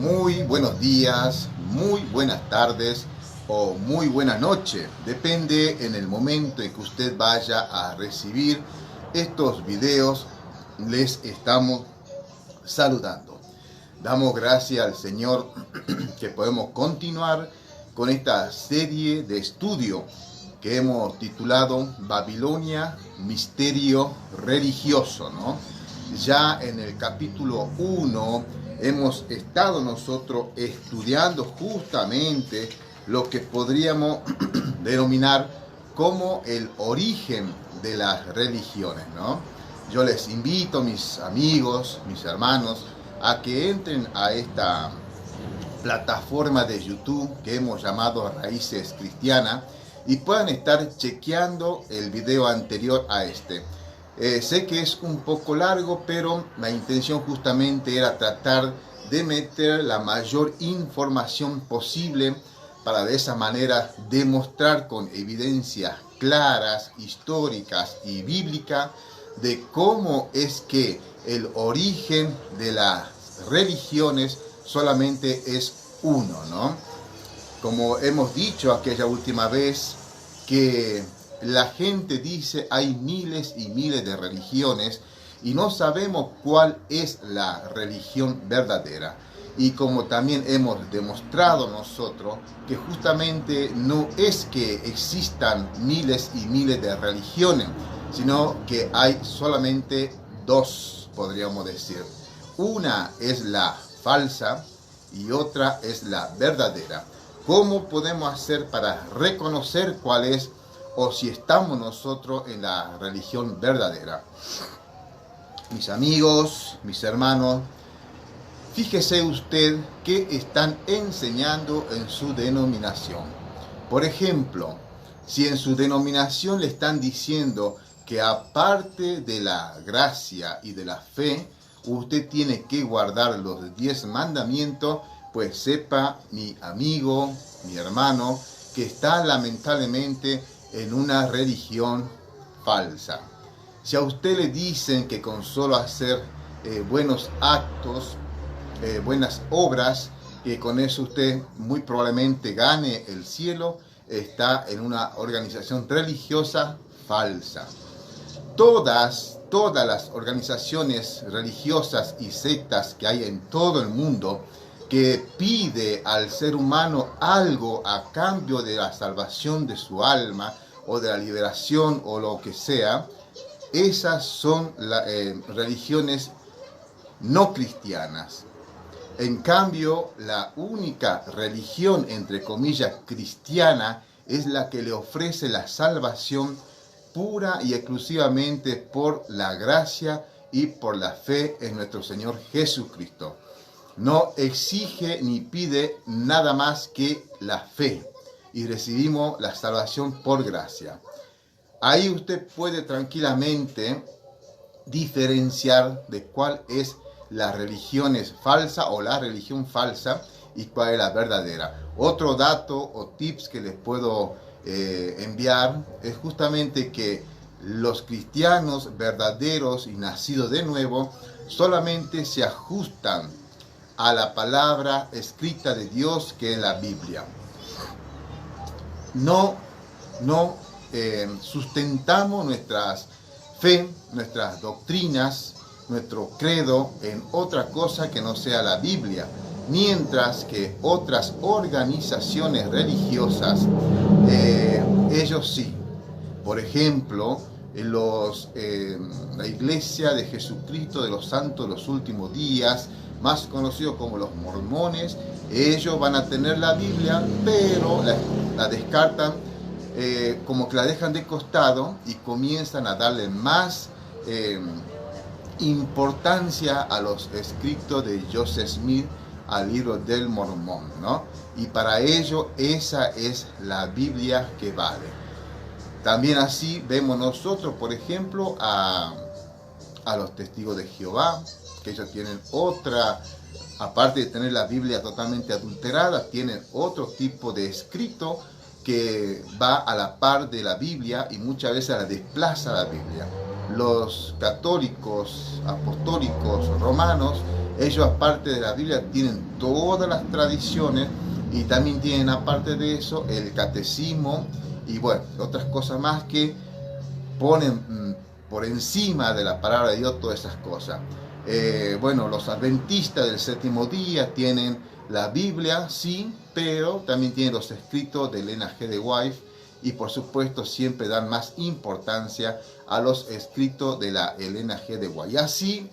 Muy buenos días, muy buenas tardes o muy buena noche. Depende en el momento en que usted vaya a recibir estos videos. Les estamos saludando. Damos gracias al Señor que podemos continuar con esta serie de estudio que hemos titulado Babilonia, Misterio Religioso, ¿no? Ya en el capítulo 1 hemos estado nosotros estudiando justamente lo que podríamos denominar como el origen de las religiones, ¿no? Yo les invito, mis amigos, mis hermanos, a que entren a esta plataforma de YouTube que hemos llamado Raíces Cristianas y puedan estar chequeando el video anterior a este. Sé que es un poco largo, pero la intención justamente era tratar de meter la mayor información posible para de esa manera demostrar con evidencias claras, históricas y bíblicas de cómo es que el origen de las religiones solamente es uno, ¿no? Como hemos dicho aquella última vez, que la gente dice hay miles y miles de religiones y no sabemos cuál es la religión verdadera. Y como también hemos demostrado nosotros, que justamente no es que existan miles y miles de religiones, sino que hay solamente dos, podríamos decir. Una es la falsa y otra es la verdadera. ¿Cómo podemos hacer para reconocer cuál es o si estamos nosotros en la religión verdadera? Mis amigos, mis hermanos, fíjese usted qué están enseñando en su denominación. Por ejemplo, si en su denominación le están diciendo que aparte de la gracia y de la fe, usted tiene que guardar los 10 mandamientos, pues sepa, mi amigo, mi hermano, que está lamentablemente en una religión falsa. Si a usted le dicen que con solo hacer buenos actos, buenas obras, que con eso usted muy probablemente gane el cielo, está en una organización religiosa falsa. Todas las organizaciones religiosas y sectas que hay en todo el mundo que pide al ser humano algo a cambio de la salvación de su alma o de la liberación o lo que sea, esas son religiones no cristianas. En cambio, la única religión, entre comillas, cristiana es la que le ofrece la salvación pura y exclusivamente por la gracia y por la fe en nuestro Señor Jesucristo. No exige ni pide nada más que la fe y recibimos la salvación por gracia. Ahí usted puede tranquilamente diferenciar de cuál es la religión falsa o la religión falsa y cuál es la verdadera. Otro dato o tips que les puedo enviar es justamente que los cristianos verdaderos y nacidos de nuevo solamente se ajustan a la palabra escrita de Dios, que es la Biblia. No sustentamos nuestras fe, nuestras doctrinas, nuestro credo en otra cosa que no sea la Biblia, mientras que otras organizaciones religiosas, ellos sí. Por ejemplo, la Iglesia de Jesucristo de los Santos de los Últimos Días, más conocido como los mormones, ellos van a tener la Biblia, pero la descartan, como que la dejan de costado y comienzan a darle más importancia a los escritos de Joseph Smith, al libro del Mormón, ¿no? Y para ello esa es la Biblia que vale. También así vemos nosotros, por ejemplo, a los testigos de Jehová, que ellos tienen otra, aparte de tener la Biblia totalmente adulterada, tienen otro tipo de escrito que va a la par de la Biblia y muchas veces la desplaza la Biblia. Los católicos, apostólicos, romanos, Ellos, aparte de la Biblia, tienen todas las tradiciones y también tienen, aparte de eso, el catecismo y bueno, otras cosas más que ponen por encima de la palabra de Dios todas esas cosas. Bueno, los adventistas del séptimo día tienen la Biblia, sí, pero también tienen los escritos de Elena G. de White y por supuesto siempre dan más importancia a los escritos de la Elena G. de White. Y así,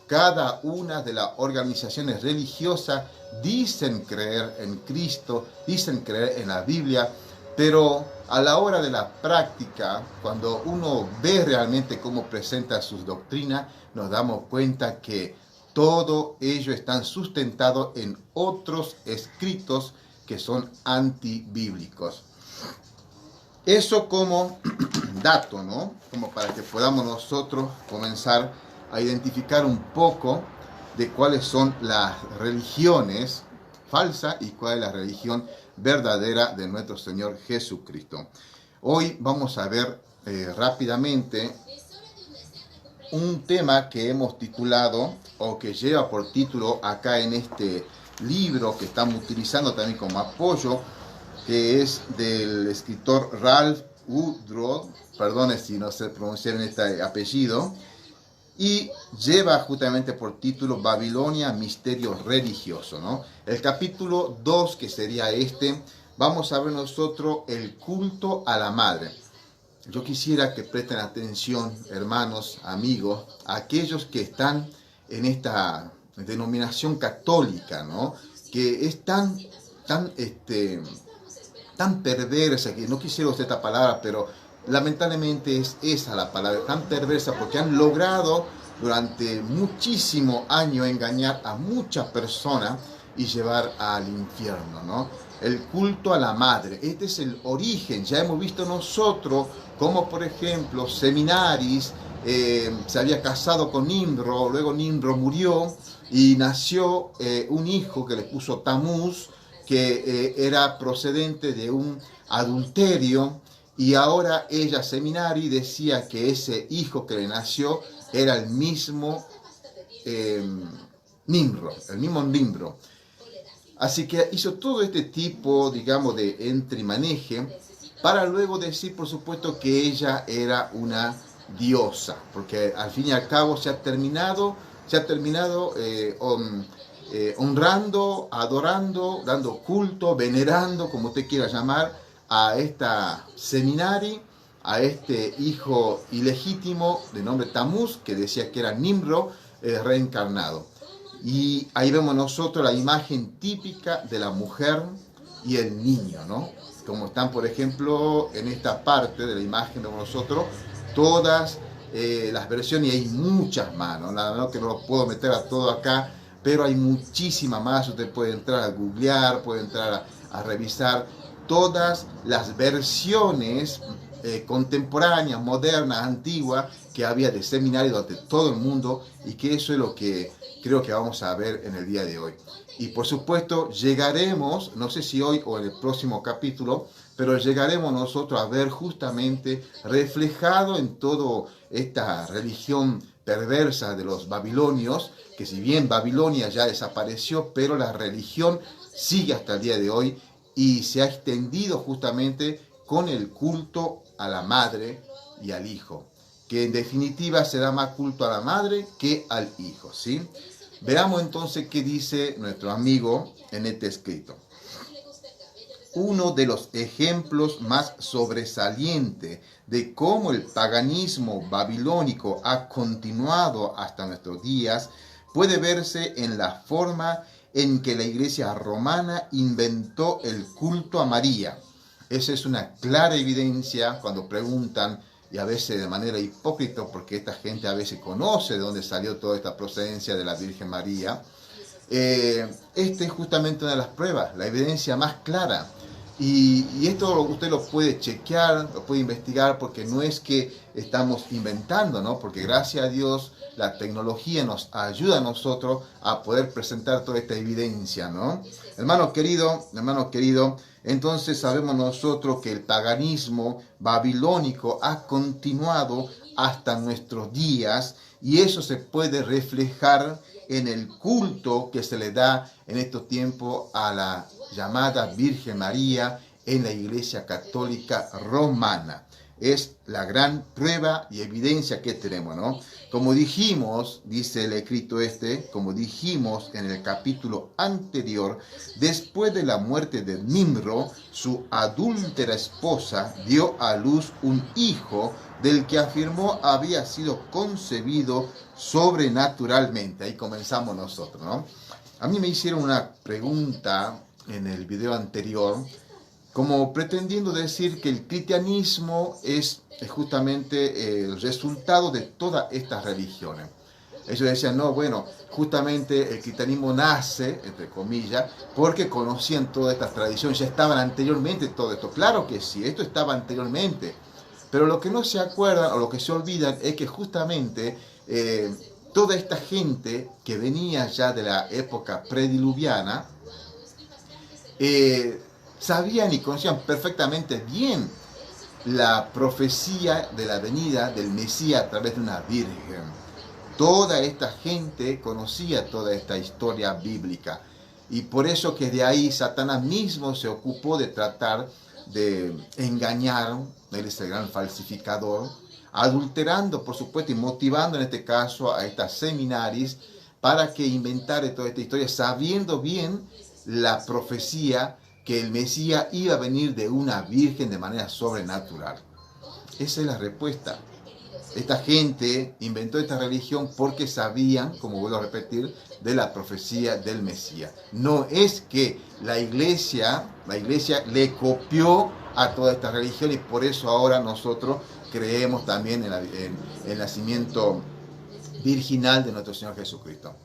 cada una de las organizaciones religiosas dicen creer en Cristo, dicen creer en la Biblia, pero a la hora de la práctica, cuando uno ve realmente cómo presenta sus doctrinas, nos damos cuenta que todo ello están sustentados en otros escritos que son antibíblicos. Eso como dato, ¿no? Como para que podamos nosotros comenzar a identificar un poco de cuáles son las religiones falsas y cuál es la religión verdadera de nuestro Señor Jesucristo. Hoy vamos a ver rápidamente un tema que hemos titulado o que lleva por título acá en este libro que estamos utilizando también como apoyo, que es del escritor Ralph Woodrow, perdone si no sé pronunciar este apellido, y lleva justamente por título Babilonia, misterio religioso, ¿no? El capítulo 2, que sería vamos a ver nosotros el culto a la madre. Yo quisiera que presten atención, hermanos, amigos, a aquellos que están en esta denominación católica, ¿no? Que es tan perversa, que no quisiera usar esta palabra, pero lamentablemente es esa la palabra, tan perversa, porque han logrado durante muchísimos años engañar a muchas personas y llevar al infierno, ¿no? El culto a la madre, este es el origen. Ya hemos visto nosotros como, por ejemplo, Seminaris se había casado con Nimrod, luego Nimrod murió y nació un hijo que le puso Tamuz, que era procedente de un adulterio, y ahora ella, Seminari, decía que ese hijo que le nació era el mismo Nimrod, el mismo Nimrod. Así que hizo todo este tipo, digamos, de entrimaneje para luego decir, por supuesto, que ella era una diosa, porque al fin y al cabo se ha terminado honrando, adorando, dando culto, venerando, como usted quiera llamar, a esta Seminari, a este hijo ilegítimo de nombre Tamuz, que decía que era Nimrod reencarnado. Y ahí vemos nosotros la imagen típica de la mujer y el niño, ¿no? Como están, por ejemplo, en esta parte de la imagen de nosotros, todas las versiones, y hay muchas más, ¿no? La verdad que no lo puedo meter a todo acá, pero hay muchísimas más. Usted puede entrar a googlear, puede entrar a revisar todas las versiones contemporáneas, modernas, antiguas que había de seminarios de todo el mundo, y que eso es lo que creo que vamos a ver en el día de hoy. Y por supuesto llegaremos, no sé si hoy o en el próximo capítulo, pero llegaremos nosotros a ver justamente reflejado en toda esta religión perversa de los babilonios, que si bien Babilonia ya desapareció, pero la religión sigue hasta el día de hoy y se ha extendido justamente con el culto a la madre y al hijo, que en definitiva se da más culto a la madre que al hijo, ¿sí? Veamos entonces qué dice nuestro amigo en este escrito. Uno de los ejemplos más sobresalientes de cómo el paganismo babilónico ha continuado hasta nuestros días puede verse en la forma en que la iglesia romana inventó el culto a María. Esa es una clara evidencia cuando preguntan, y a veces de manera hipócrita, porque esta gente a veces conoce de dónde salió toda esta procedencia de la Virgen María. Esta es justamente una de las pruebas, la evidencia más clara. Y esto usted lo puede chequear, lo puede investigar, porque no es que estamos inventando, ¿no? Porque gracias a Dios la tecnología nos ayuda a nosotros a poder presentar toda esta evidencia, ¿no? Hermano querido, entonces sabemos nosotros que el paganismo babilónico ha continuado hasta nuestros días, Y eso se puede reflejar en el culto que se le da en estos tiempos a la llamada Virgen María en la Iglesia Católica Romana. Es la gran prueba y evidencia que tenemos, ¿no? Como dijimos, dice el escrito como dijimos en el capítulo anterior, después de la muerte de Nimrod, su adúltera esposa dio a luz un hijo del que afirmó había sido concebido sobrenaturalmente. Ahí comenzamos nosotros, ¿no? A mí me hicieron una pregunta en el video anterior, como pretendiendo decir que el cristianismo es justamente el resultado de todas estas religiones. Ellos decían, no, bueno, justamente el cristianismo nace, entre comillas, porque conocían todas estas tradiciones, ya estaban anteriormente todo esto. Claro que sí, esto estaba anteriormente, pero lo que no se acuerdan o lo que se olvidan es que justamente toda esta gente que venía ya de la época prediluviana, sabían y conocían perfectamente bien la profecía de la venida del Mesías a través de una virgen. Toda esta gente conocía toda esta historia bíblica. Y por eso que de ahí Satanás mismo se ocupó de tratar de engañar, él es el gran falsificador, adulterando, por supuesto, y motivando en este caso a estas seminaris para que inventara toda esta historia, sabiendo bien la profecía que el Mesías iba a venir de una virgen de manera sobrenatural. Esa es la respuesta. Esta gente inventó esta religión porque sabían, como vuelvo a repetir, de la profecía del Mesías. No es que la iglesia le copió a toda esta religión y por eso ahora nosotros creemos también en el nacimiento virginal de nuestro Señor Jesucristo.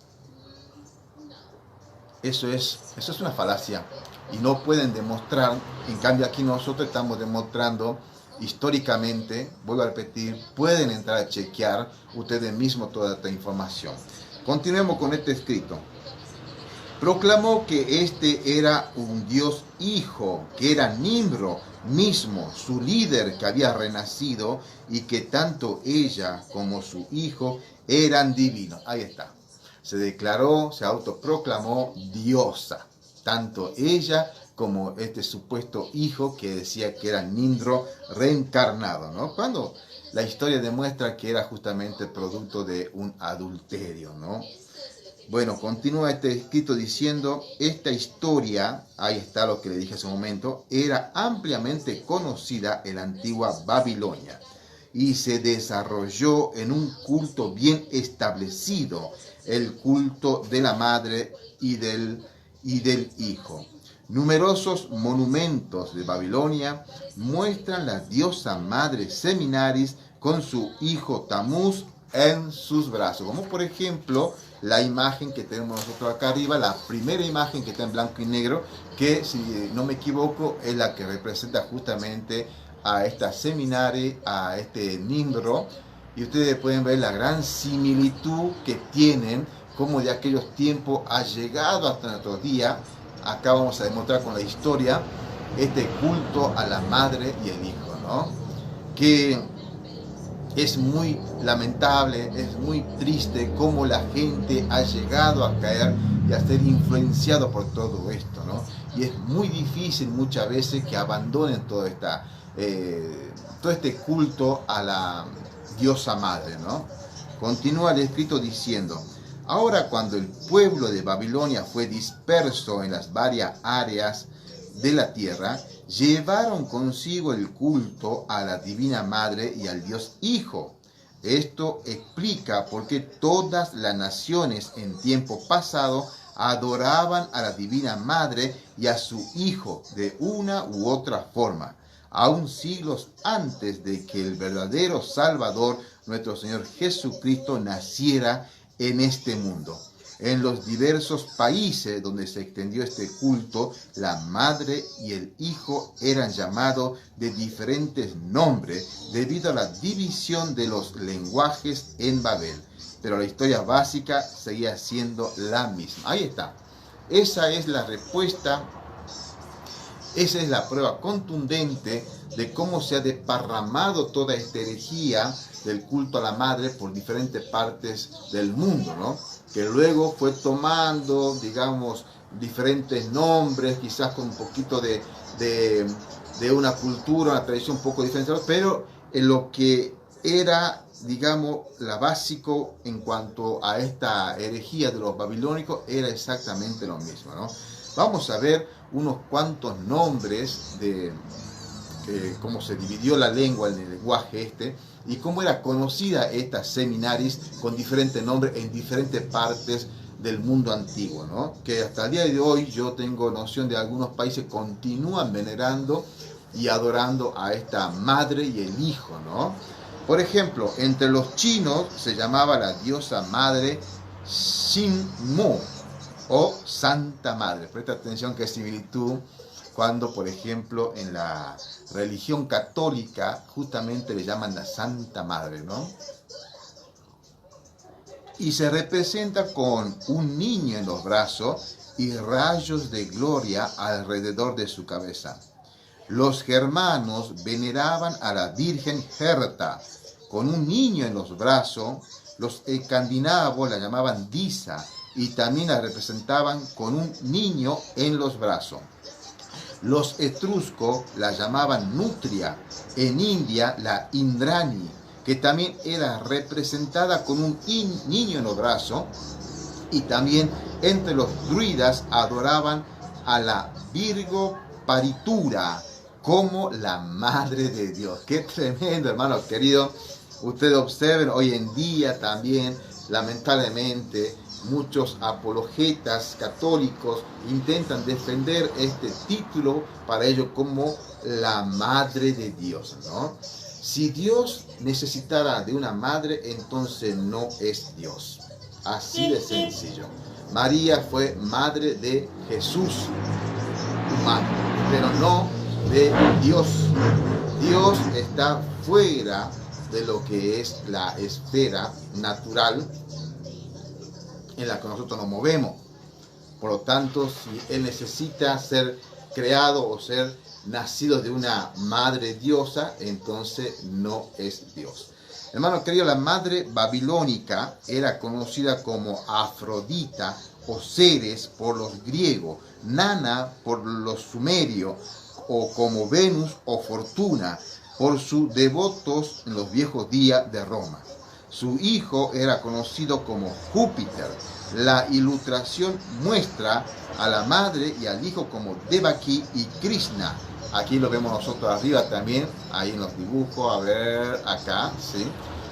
Eso es una falacia y no pueden demostrar. En cambio aquí nosotros estamos demostrando históricamente, vuelvo a repetir, pueden entrar a chequear ustedes mismos toda esta información. Continuemos con este escrito. Proclamó que este era un Dios hijo, que era Nimrod mismo, su líder que había renacido y que tanto ella como su hijo eran divinos. Ahí está. Se declaró, se autoproclamó diosa, tanto ella como este supuesto hijo que decía que era Nimrod reencarnado, ¿no? Cuando la historia demuestra que era justamente producto de un adulterio, ¿no? Bueno, continúa este escrito diciendo, esta historia, ahí está lo que le dije hace un momento, era ampliamente conocida en la antigua Babilonia y se desarrolló en un culto bien establecido, el culto de la madre y del hijo. Numerosos monumentos de Babilonia muestran la diosa madre Seminaris con su hijo Tamuz en sus brazos, como por ejemplo la imagen que tenemos nosotros acá arriba, la primera imagen que está en blanco y negro, que si no me equivoco es la que representa justamente a esta Seminaris, a este Nimrod, y ustedes pueden ver la gran similitud que tienen, como de aquellos tiempos ha llegado hasta nuestros días. Acá vamos a demostrar con la historia este culto a la madre y el hijo, ¿no? Que es muy lamentable, es muy triste cómo la gente ha llegado a caer y a ser influenciado por todo esto, ¿no? Y es muy difícil muchas veces que abandonen todo este culto a la diosa madre, ¿no? Continúa el escrito diciendo, ahora cuando el pueblo de Babilonia fue disperso en las varias áreas de la tierra, llevaron consigo el culto a la Divina Madre y al Dios Hijo. Esto explica por qué todas las naciones en tiempo pasado adoraban a la Divina Madre y a su Hijo de una u otra forma, aún siglos antes de que el verdadero Salvador, nuestro Señor Jesucristo, naciera en este mundo. En los diversos países donde se extendió este culto, la madre y el hijo eran llamados de diferentes nombres debido a la división de los lenguajes en Babel. Pero la historia básica seguía siendo la misma. Ahí está. Esa es la respuesta, esa es la prueba contundente de cómo se ha desparramado toda esta herejía del culto a la madre por diferentes partes del mundo, ¿no? Que luego fue tomando, digamos, diferentes nombres, quizás con un poquito de una cultura, una tradición un poco diferente, pero en lo que era, digamos, la básico en cuanto a esta herejía de los babilónicos era exactamente lo mismo, ¿no? Vamos a ver unos cuantos nombres de cómo se dividió la lengua en el lenguaje y cómo era conocida esta seminaris con diferentes nombres en diferentes partes del mundo antiguo, ¿no? Que hasta el día de hoy yo tengo noción de algunos países continúan venerando y adorando a esta madre y el hijo, ¿no? Por ejemplo, entre los chinos se llamaba la diosa madre Xinmu o Santa Madre. Presta atención que similitud cuando, por ejemplo, en la religión católica justamente le llaman la Santa Madre, ¿no? Y se representa con un niño en los brazos y rayos de gloria alrededor de su cabeza. Los germanos veneraban a la Virgen Herta con un niño en los brazos. Los escandinavos la llamaban Disa y también la representaban con un niño en los brazos. Los etruscos la llamaban Nutria, en India la Indrani, que también era representada con un niño en los brazos, y también entre los druidas adoraban a la Virgo Paritura como la Madre de Dios. ¡Qué tremendo, hermanos queridos! Ustedes observen, hoy en día también, lamentablemente, muchos apologetas católicos intentan defender este título para ellos como la Madre de Dios, ¿no? Si Dios necesitara de una madre, entonces no es Dios. Así de sencillo. María fue madre de Jesús humano, pero no de Dios. Dios está fuera de lo que es la esfera natural en la que nosotros nos movemos. Por lo tanto, si Él necesita ser creado o ser nacido de una madre diosa, entonces no es Dios. Hermano querido, la madre babilónica era conocida como Afrodita o Ceres por los griegos, Nana por los sumerios, o como Venus o Fortuna por sus devotos en los viejos días de Roma. Su hijo era conocido como Júpiter. La ilustración muestra a la madre y al hijo como Devaki y Krishna. Aquí lo vemos nosotros arriba también, ahí en los dibujos, a ver acá, ¿sí?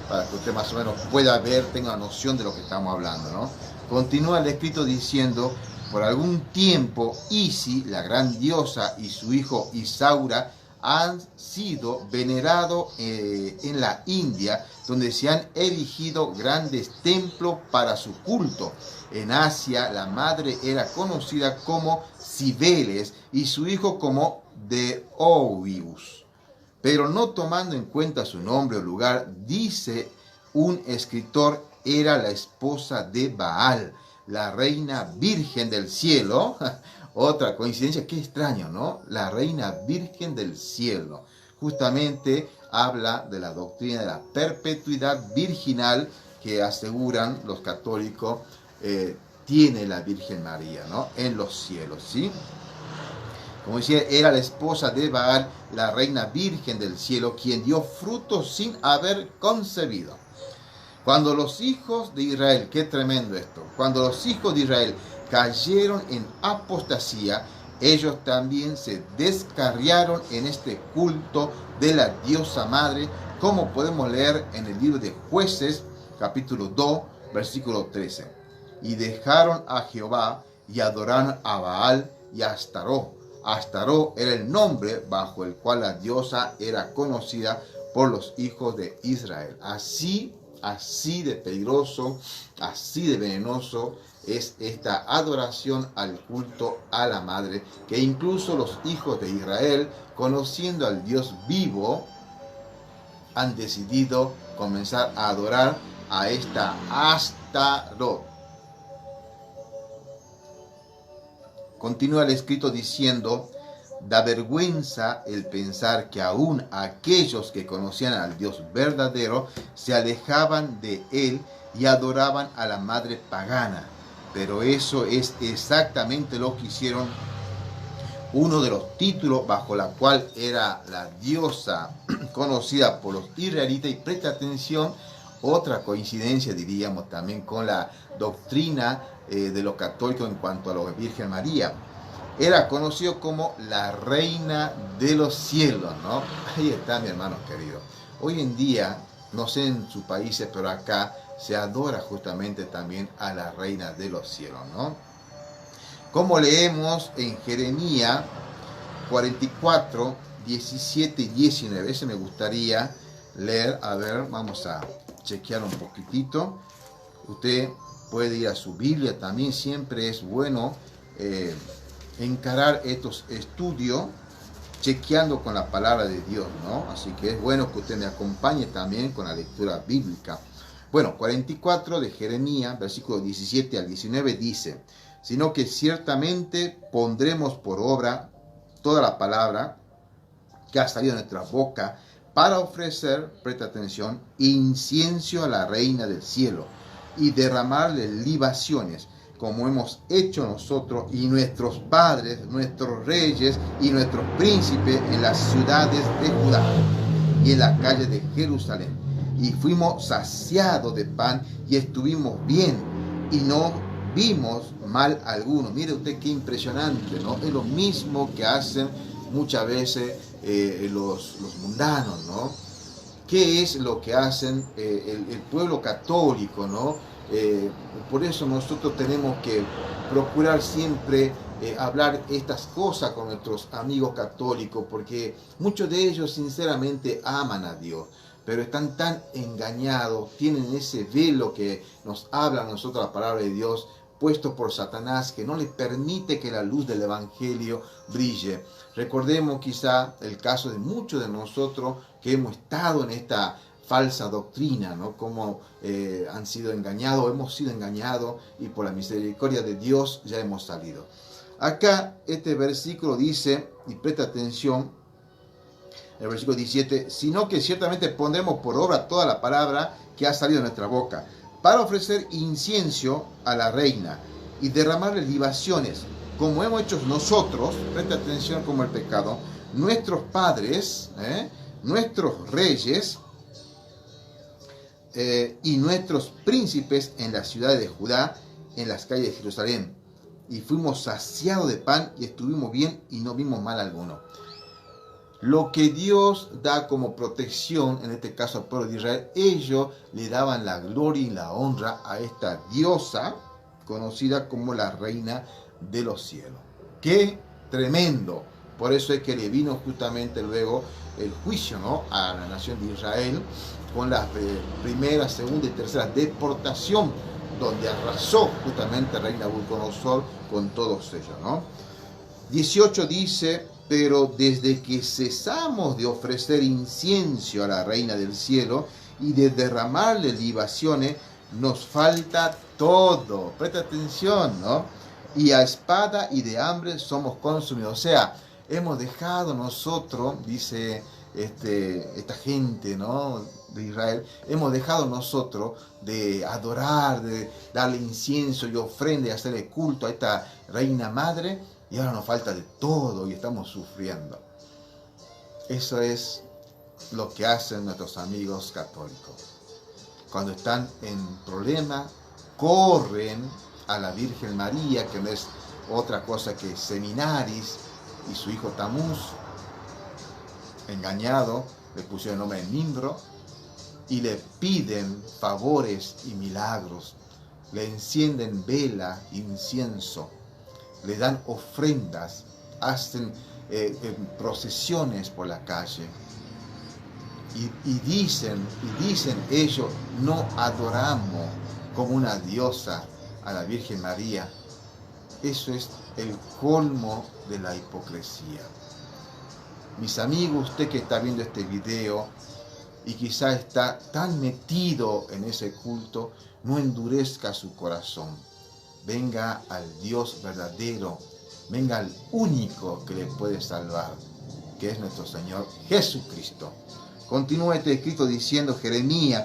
Para que usted más o menos pueda ver, tenga noción de lo que estamos hablando, ¿no? Continúa el escrito diciendo: por algún tiempo Isis, la gran diosa, y su hijo Isaura han sido venerados en la India, donde se han erigido grandes templos para su culto. En Asia, la madre era conocida como Cibeles y su hijo como Deovius. Pero no tomando en cuenta su nombre o lugar, dice un escritor, era la esposa de Baal, la reina virgen del cielo. Otra coincidencia, qué extraño, ¿no? La reina virgen del cielo. Justamente habla de la doctrina de la perpetuidad virginal que aseguran los católicos tiene la Virgen María, ¿no? En los cielos, ¿sí? Como decía, era la esposa de Baal, la reina virgen del cielo, quien dio fruto sin haber concebido. Cuando los hijos de Israel, qué tremendo esto, cuando los hijos de Israel cayeron en apostasía, ellos también se descarriaron en este culto de la diosa madre, como podemos leer en el libro de Jueces, capítulo 2, versículo 13. Y dejaron a Jehová y adoraron a Baal y a Astaró. Astaró era el nombre bajo el cual la diosa era conocida por los hijos de Israel. Así de peligroso, así de venenoso es esta adoración al culto a la madre, que incluso los hijos de Israel, conociendo al Dios vivo, han decidido comenzar a adorar a esta Astarot. Continúa el escrito diciendo: Da vergüenza el pensar que aún aquellos que conocían al Dios verdadero se alejaban de Él y adoraban a la madre pagana. Pero eso es exactamente lo que hicieron. Uno de los títulos bajo la cual era la diosa conocida por los israelitas, y presta atención, otra coincidencia diríamos también con la doctrina de los católicos en cuanto a la Virgen María. Era conocido como la reina de los cielos, ¿no? Ahí está, mi hermano querido. Hoy en día, no sé en sus países, pero acá se adora justamente también a la reina de los cielos, ¿no? Como leemos en Jeremías 44, 17 y 19. Ese me gustaría leer. A ver, vamos a chequear un poquitito. Usted puede ir a su Biblia también. Siempre es bueno encarar estos estudios chequeando con la palabra de Dios, ¿no? Así que es bueno que usted me acompañe también con la lectura bíblica. Bueno, 44 de Jeremías, versículo 17 al 19 dice: sino que ciertamente pondremos por obra toda la palabra que ha salido de nuestra boca para ofrecer, presta atención, incienso a la reina del cielo y derramarle libaciones, como hemos hecho nosotros y nuestros padres, nuestros reyes y nuestros príncipes en las ciudades de Judá y en las calles de Jerusalén. Y fuimos saciados de pan y estuvimos bien y no vimos mal alguno. Mire usted qué impresionante, ¿no? Es lo mismo que hacen muchas veces los mundanos, ¿no? ¿Qué es lo que hacen el pueblo católico, ¿no? Por eso nosotros tenemos que procurar siempre hablar estas cosas con nuestros amigos católicos, porque muchos de ellos sinceramente aman a Dios, pero están tan engañados, tienen ese velo que nos habla a nosotros la palabra de Dios, puesto por Satanás, que no les permite que la luz del Evangelio brille. Recordemos quizá el caso de muchos de nosotros que hemos estado en esta falsa doctrina, ¿no? Como han sido engañados, hemos sido engañados, y por la misericordia de Dios ya hemos salido. Acá este versículo dice, y presta atención, el versículo 17, sino que ciertamente pondremos por obra toda la palabra que ha salido de nuestra boca, para ofrecer incienso a la reina y derramarle libaciones, como hemos hecho nosotros, presta atención como el pecado, nuestros padres, nuestros reyes y nuestros príncipes en las ciudades de Judá, en las calles de Jerusalén. Y fuimos saciados de pan y estuvimos bien y no vimos mal alguno. Lo que Dios da como protección, en este caso al pueblo de Israel, ellos le daban la gloria y la honra a esta diosa conocida como la reina de los cielos. ¡Qué tremendo! Por eso es que le vino justamente luego el juicio, ¿no?, a la nación de Israel con la primera, segunda y tercera deportación, donde arrasó justamente el rey Nabucodonosor con todos ellos, ¿no? 18 dice: pero desde que cesamos de ofrecer incienso a la reina del cielo y de derramarle libaciones, nos falta todo. Presta atención, ¿no? Y a espada y de hambre somos consumidos. O sea, hemos dejado nosotros, dice esta gente, ¿no?, de Israel, hemos dejado nosotros de adorar, de darle incienso y ofrenda y hacerle culto a esta reina madre, y ahora nos falta de todo y estamos sufriendo. Eso es lo que hacen nuestros amigos católicos. Cuando están en problemas, corren a la Virgen María, que no es otra cosa que Seminaris, y su hijo Tamuz, engañado, le pusieron el nombre de Nimbro, y le piden favores y milagros, le encienden vela, incienso, le dan ofrendas, hacen procesiones por la calle, y dicen ellos: no adoramos como una diosa a la Virgen María. Eso es el colmo de la hipocresía. Mis amigos, usted que está viendo este video y quizá está tan metido en ese culto, no endurezca su corazón. Venga al Dios verdadero venga al único que le puede salvar, que es nuestro Señor Jesucristo. Continúa este escrito diciendo Jeremías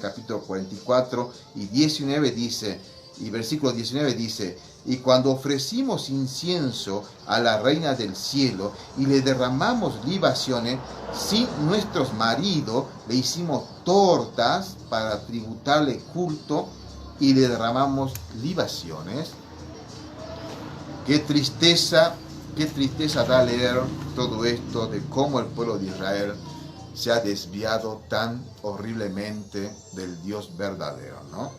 capítulo 44 y 19 dice, y versículo 19 dice: y cuando ofrecimos incienso a la reina del cielo y le derramamos libaciones, sin nuestros maridos le hicimos tortas para tributarle culto y le derramamos libaciones. Qué tristeza da leer todo esto de cómo el pueblo de Israel se ha desviado tan horriblemente del Dios verdadero, ¿no?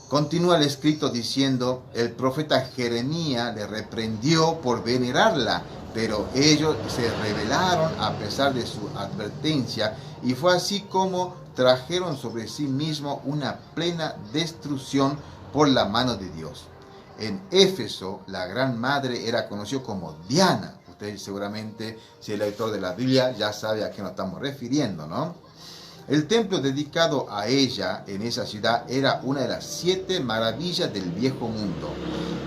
Continúa el escrito diciendo: el profeta Jeremías le reprendió por venerarla, pero ellos se rebelaron a pesar de su advertencia, y fue así como trajeron sobre sí mismos una plena destrucción por la mano de Dios. En Éfeso, la gran madre era conocida como Diana. Usted seguramente, si es lector de la Biblia, ya sabe a qué nos estamos refiriendo, ¿no? El templo dedicado a ella en esa ciudad era una de las 7 maravillas del viejo mundo.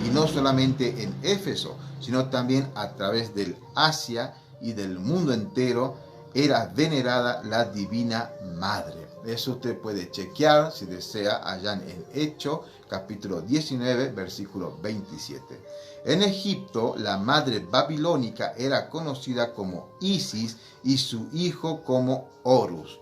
Y no solamente en Éfeso, sino también a través del Asia y del mundo entero era venerada la Divina Madre. Eso usted puede chequear si desea allá en Hechos, capítulo 19, versículo 27. En Egipto, la madre babilónica era conocida como Isis y su hijo como Horus.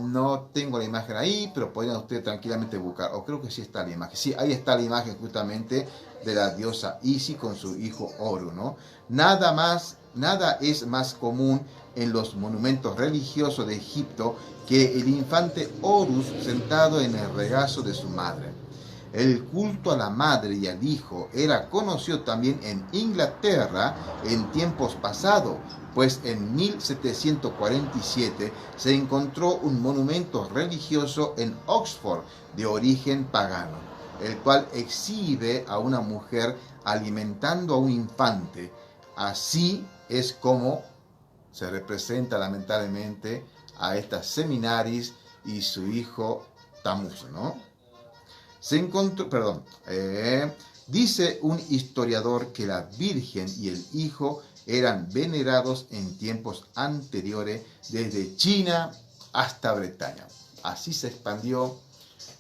No tengo la imagen ahí, pero podrían ustedes tranquilamente buscar, o creo que sí está la imagen. Sí, ahí está la imagen justamente de la diosa Isis con su hijo Horus, ¿no? Nada es más común en los monumentos religiosos de Egipto que el infante Horus sentado en el regazo de su madre. El culto a la madre y al hijo era conocido también en Inglaterra en tiempos pasados, pues en 1747 se encontró un monumento religioso en Oxford de origen pagano, el cual exhibe a una mujer alimentando a un infante. Así es como se representa lamentablemente a esta Seminaris y su hijo Tamuz, ¿no? Dice un historiador que la Virgen y el Hijo eran venerados en tiempos anteriores desde China hasta Bretaña. Así se expandió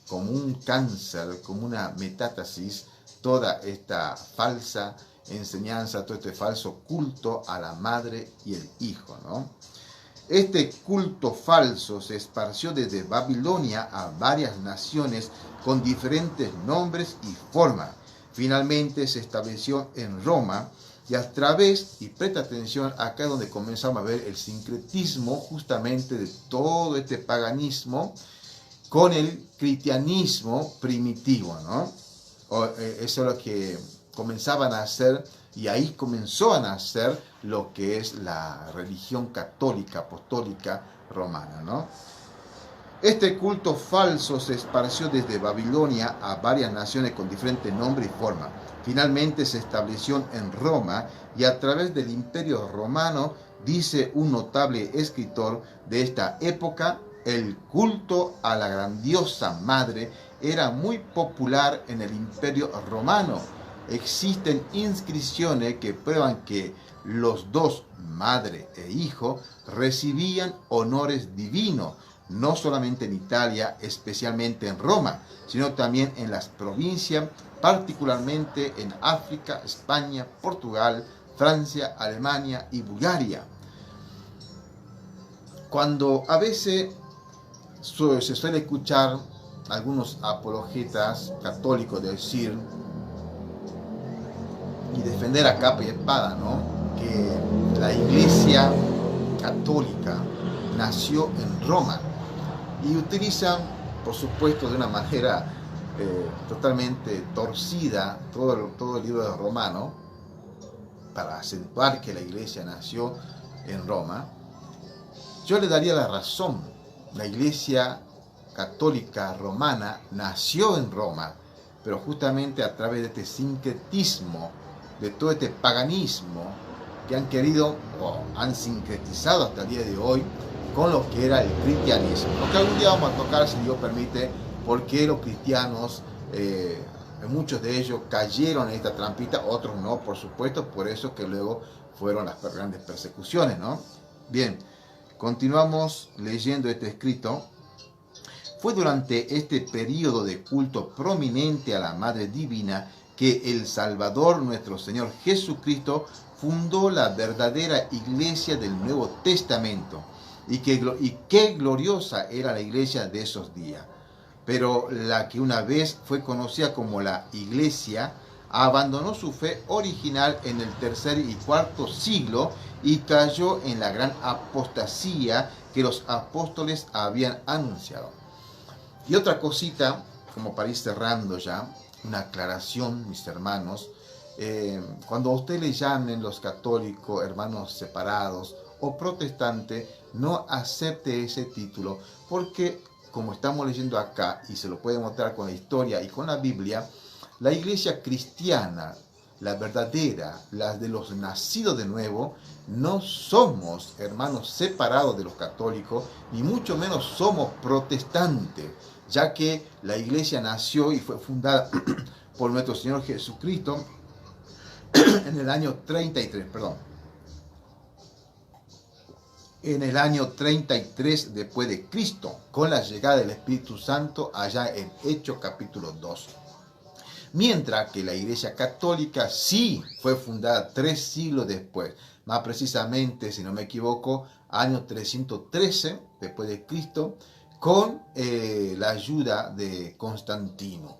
como un cáncer, como una metástasis, toda esta falsa enseñanza, todo este falso culto a la madre y el hijo, ¿no? Este culto falso se esparció desde Babilonia a varias naciones con diferentes nombres y formas. Finalmente se estableció en Roma y a través, y presta atención, acá es donde comenzamos a ver el sincretismo justamente de todo este paganismo con el cristianismo primitivo, ¿no? Eso es lo que comenzaban a hacer, y ahí comenzó a nacer lo que es la religión católica, apostólica, romana, ¿no? Este culto falso se esparció desde Babilonia a varias naciones con diferentes nombres y formas. Finalmente se estableció en Roma y a través del Imperio Romano, dice un notable escritor de esta época, el culto a la grandiosa madre era muy popular en el Imperio Romano. Existen inscripciones que prueban que los dos, madre e hijo, recibían honores divinos, no solamente en Italia, especialmente en Roma, sino también en las provincias, particularmente en África, España, Portugal, Francia, Alemania y Bulgaria. Cuando a veces se suele escuchar algunos apologetas católicos decir y defender a capa y espada, ¿no?, que la Iglesia católica nació en Roma, y utilizan, por supuesto, de una manera totalmente torcida todo el libro de Romano para acentuar que la Iglesia nació en Roma. Yo le daría la razón. La Iglesia católica romana nació en Roma, pero justamente a través de este sincretismo, de todo este paganismo que han querido o han sincretizado hasta el día de hoy con lo que era el cristianismo. Lo que algún día vamos a tocar, si Dios permite, por qué los cristianos Muchos de ellos cayeron en esta trampita, otros no, por supuesto, por eso que luego fueron las grandes persecuciones, ¿no? Bien, continuamos leyendo este escrito. Fue durante este periodo de culto prominente a la Madre Divina que el Salvador, nuestro Señor Jesucristo, fundó la verdadera iglesia del Nuevo Testamento. Y qué gloriosa era la iglesia de esos días. Pero la que una vez fue conocida como la iglesia, abandonó su fe original en el tercer y cuarto siglo y cayó en la gran apostasía que los apóstoles habían anunciado. Y otra cosita, como para ir cerrando ya, una aclaración, mis hermanos. Cuando a usted le llamen los católicos hermanos separados o protestantes, no acepte ese título, porque como estamos leyendo acá, y se lo puede mostrar con la historia y con la Biblia, la iglesia cristiana, la verdadera, la de los nacidos de nuevo, no somos hermanos separados de los católicos, ni mucho menos somos protestantes, ya que la iglesia nació y fue fundada por nuestro Señor Jesucristo en el año 33, en el año 33 después de Cristo, con la llegada del Espíritu Santo allá en Hechos capítulo 2. Mientras que la Iglesia Católica sí fue fundada 3 siglos después, más precisamente, si no me equivoco, año 313 después de Cristo, con la ayuda de Constantino.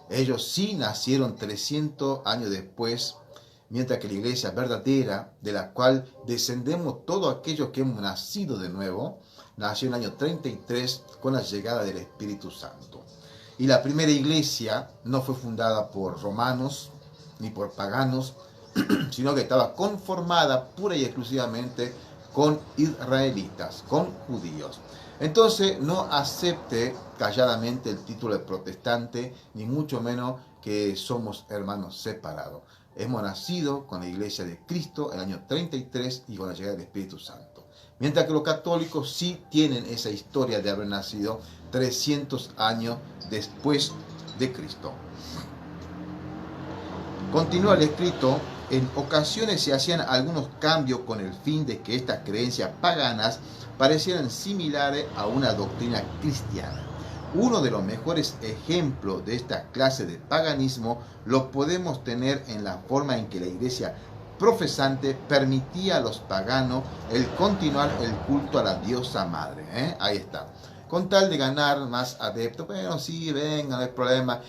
Ellos sí nacieron 300 años después, mientras que la iglesia verdadera, de la cual descendemos todos aquellos que hemos nacido de nuevo, nació en el año 33 con la llegada del Espíritu Santo. Y la primera iglesia no fue fundada por romanos ni por paganos, sino que estaba conformada pura y exclusivamente con israelitas, con judíos. Entonces no acepte calladamente el título de protestante, ni mucho menos que somos hermanos separados. Hemos nacido con la iglesia de Cristo en el año 33 y con la llegada del Espíritu Santo. Mientras que los católicos sí tienen esa historia de haber nacido 300 años después de Cristo. Continúa el escrito. En ocasiones se hacían algunos cambios con el fin de que estas creencias paganas parecieran similares a una doctrina cristiana. Uno de los mejores ejemplos de esta clase de paganismo lo podemos tener en la forma en que la iglesia profesante permitía a los paganos el continuar el culto a la diosa madre. Ahí está. Con tal de ganar más adeptos, bueno, sí, venga, no hay problema.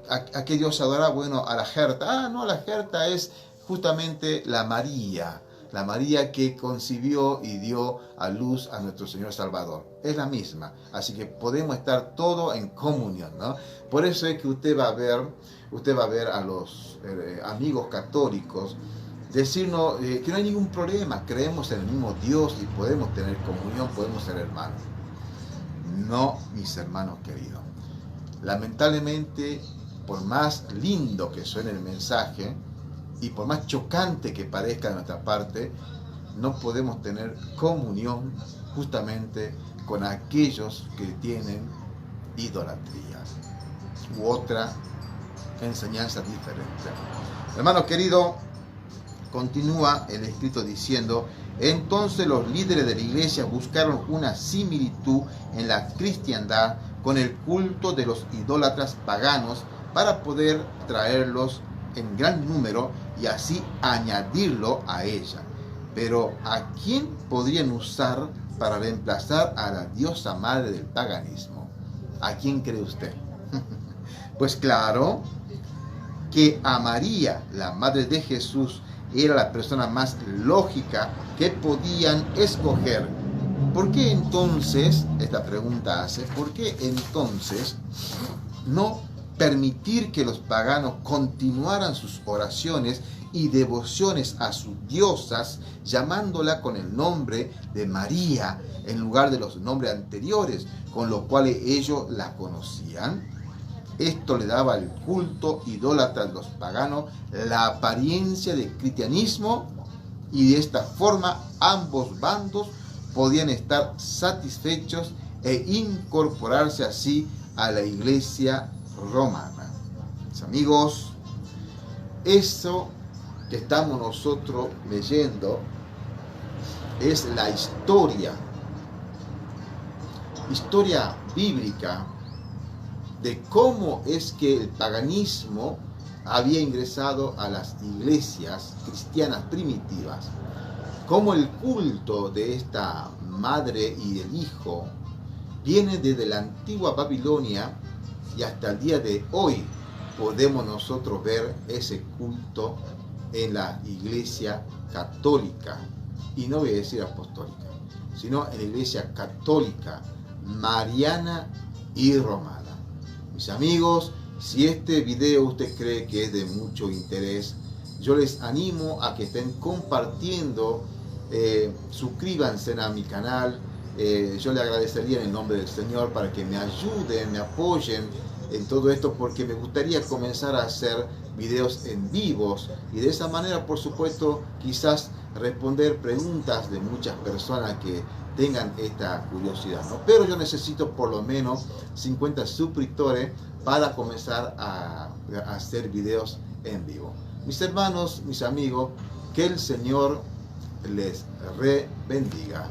¿A qué Dios adora? Bueno, a la Gerta. No, la Gerta es justamente la María que concibió y dio a luz a nuestro Señor Salvador. Es la misma, así que podemos estar todo en comunión, ¿no? Por eso es que usted va a ver a los amigos católicos decirnos que no hay ningún problema, creemos en el mismo Dios y podemos tener comunión, podemos ser hermanos. No, mis hermanos queridos. Lamentablemente, por más lindo que suene el mensaje y por más chocante que parezca de nuestra parte, no podemos tener comunión justamente con aquellos que tienen idolatría u otra enseñanza diferente. Hermano querido, continúa el escrito diciendo: entonces los líderes de la iglesia buscaron una similitud en la cristiandad con el culto de los idólatras paganos para poder traerlos en gran número y así añadirlo a ella. Pero ¿a quién podrían usar para reemplazar a la diosa madre del paganismo? ¿A quién cree usted? Pues claro que a María, la madre de Jesús, era la persona más lógica que podían escoger. ¿Por qué entonces, esta pregunta hace, por qué entonces no permitir que los paganos continuaran sus oraciones y devociones a sus diosas, llamándola con el nombre de María en lugar de los nombres anteriores, con los cuales ellos la conocían? Esto le daba al culto idólatra de los paganos la apariencia de cristianismo, y de esta forma ambos bandos podían estar satisfechos e incorporarse así a la iglesia romana. amigos, eso que estamos nosotros leyendo es la historia bíblica de cómo es que el paganismo había ingresado a las iglesias cristianas primitivas, cómo el culto de esta madre y el hijo viene desde la antigua Babilonia y hasta el día de hoy podemos nosotros ver ese culto en la iglesia católica, y no voy a decir apostólica, sino en la iglesia católica, mariana y romana. Mis amigos, si este video usted cree que es de mucho interés, yo les animo a que estén compartiendo, suscríbanse a mi canal. Yo le agradecería en el nombre del Señor para que me ayuden, me apoyen en todo esto, porque me gustaría comenzar a hacer videos en vivos y de esa manera, por supuesto, quizás responder preguntas de muchas personas que tengan esta curiosidad, ¿no? Pero yo necesito por lo menos 50 suscriptores para comenzar a hacer videos en vivo. Mis hermanos, mis amigos, que el Señor les bendiga.